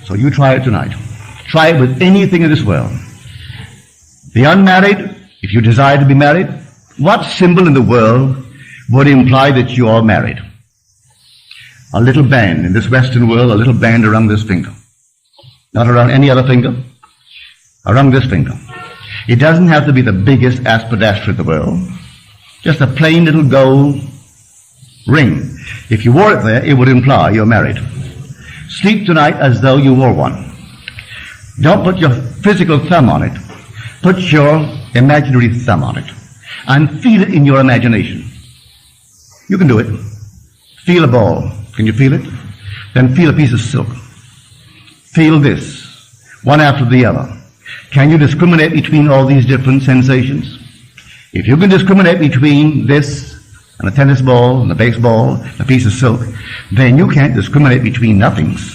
So you try it tonight. Try it with anything in this world. The unmarried, if you desire to be married, what symbol in the world would imply that you are married? A little band in this Western world, a little band around this finger. Not around any other finger, around this finger. It doesn't have to be the biggest aspidastra in the world. Just a plain little gold ring. If you wore it there, it would imply you're married. Sleep tonight as though you wore one. Don't put your physical thumb on it. Put your imaginary thumb on it. And feel it in your imagination. You can do it. Feel a ball. Can you feel it? Then feel a piece of silk. Feel this, one after the other. Can you discriminate between all these different sensations? If you can discriminate between this and a tennis ball and a baseball and a piece of silk, then you can't discriminate between nothings.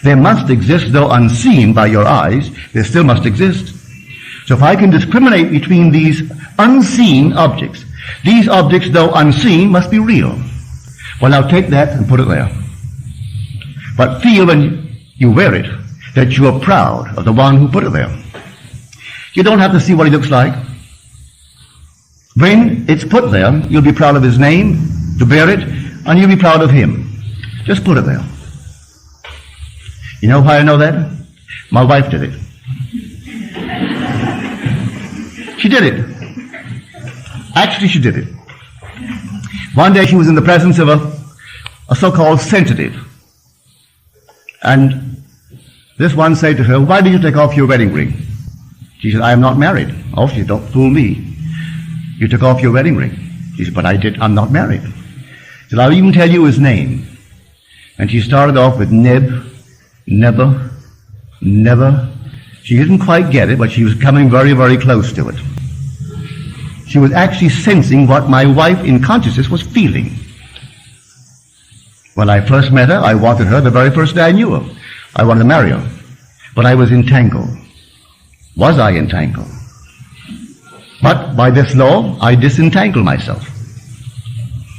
They must exist, though unseen by your eyes, they still must exist. So if I can discriminate between these unseen objects, these objects, though unseen, must be real. Well, now take that and put it there. But feel when you wear it that you are proud of the one who put it there. You don't have to see what he looks like. When it's put there, you'll be proud of his name, to bear it, and you'll be proud of him. Just put it there. You know why I know that? My wife did it. She did it. Actually, she did it. One day she was in the presence of a so-called sensitive. And this one said to her, "Why did you take off your wedding ring?" She said, "I am not married." "Oh," she said, "don't fool me. You took off your wedding ring." She said, "But I'm not married." She said, "I'll even tell you his name." And she started off with Never. She didn't quite get it, but she was coming very, very close to it. She was actually sensing what my wife in consciousness was feeling. When I first met her, I wanted her the very first day I knew her. I wanted to marry her. But I was entangled. Was I entangled? But by this law, I disentangled myself.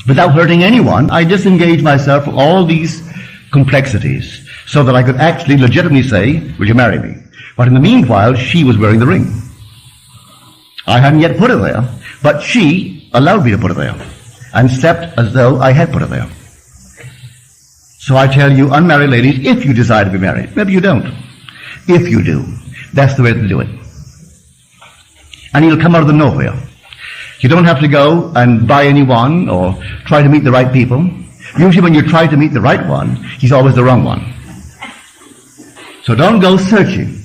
Without hurting anyone, I disengaged myself from all these complexities so that I could actually legitimately say, "Will you marry me?" But in the meanwhile, she was wearing the ring. I hadn't yet put it there, but she allowed me to put it there and slept as though I had put it there. So I tell you, unmarried ladies, if you desire to be married, maybe you don't. If you do, that's the way to do it. And you'll come out of the nowhere. You don't have to go and buy anyone or try to meet the right people. Usually when you try to meet the right one, he's always the wrong one. So don't go searching.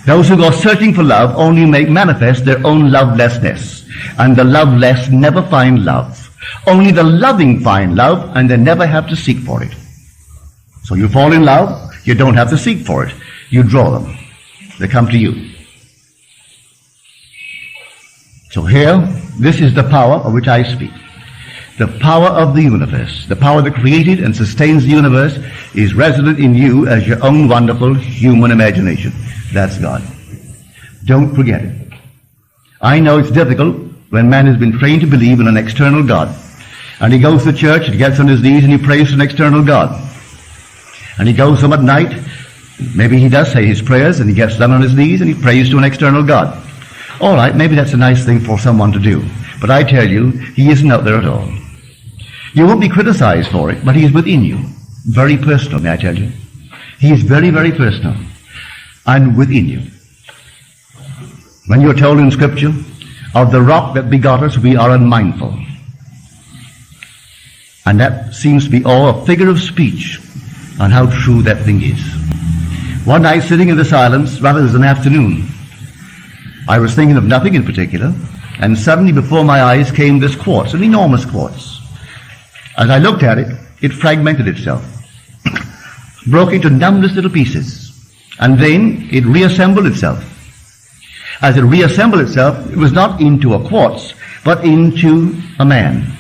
Those who go searching for love only make manifest their own lovelessness. And the loveless never find love. Only the loving find love, and they never have to seek for it. So you fall in love, you don't have to seek for it. You draw them. They come to you. So here, this is the power of which I speak. The power of the universe, the power that created and sustains the universe, is resident in you as your own wonderful human imagination. That's God. Don't forget it. I know it's difficult when man has been trained to believe in an external God. And he goes to church and gets on his knees and he prays to an external God. And he goes home at night, maybe he does say his prayers, and he gets down on his knees and he prays to an external God. All right, maybe that's a nice thing for someone to do. But I tell you, he isn't out there at all. You won't be criticized for it, but he is within you. Very personal, may I tell you. He is very, very personal. And within you. When you're told in Scripture, of the rock that begot us, we are unmindful. And that seems to be all a figure of speech on how true that thing is. One night, sitting in the silence, rather as an afternoon, I was thinking of nothing in particular, and suddenly before my eyes came this quartz, an enormous quartz. As I looked at it, it fragmented itself, broke into numberless little pieces, and then it reassembled itself. As it reassembled itself, it was not into a quartz, but into a man,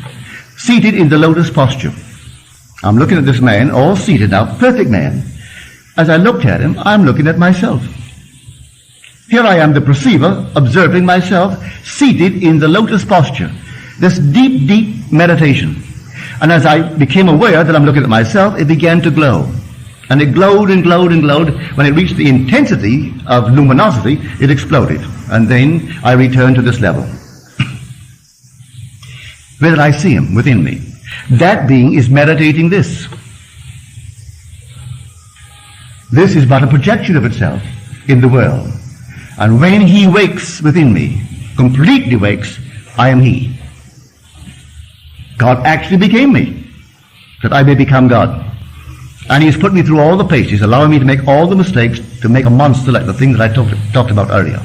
seated in the lotus posture. I'm looking at this man, all seated now, perfect man. As I looked at him, I'm looking at myself. Here I am, the perceiver, observing myself, seated in the lotus posture. This deep, deep meditation. And as I became aware that I'm looking at myself, it began to glow. And it glowed and glowed and glowed. When it reached the intensity of luminosity, it exploded. And then I returned to this level. Where did I see him? Within me. That being is meditating this. This is but a projection of itself in the world. And when he wakes within me, completely wakes, I am he. God actually became me, that I may become God. And he's put me through all the paces, allowing me to make all the mistakes, to make a monster like the things that I talked about earlier.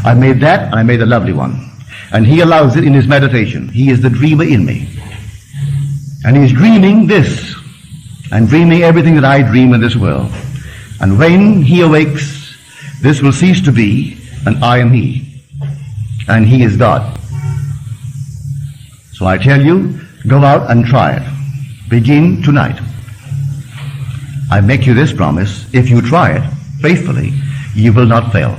I made that, and I made a lovely one. And he allows it in his meditation. He is the dreamer in me. And he's dreaming this, and dreaming everything that I dream in this world. And when he awakes, this will cease to be, and I am he. And he is God. So I tell you, go out and try it. Begin tonight. I make you this promise: if you try it faithfully, you will not fail.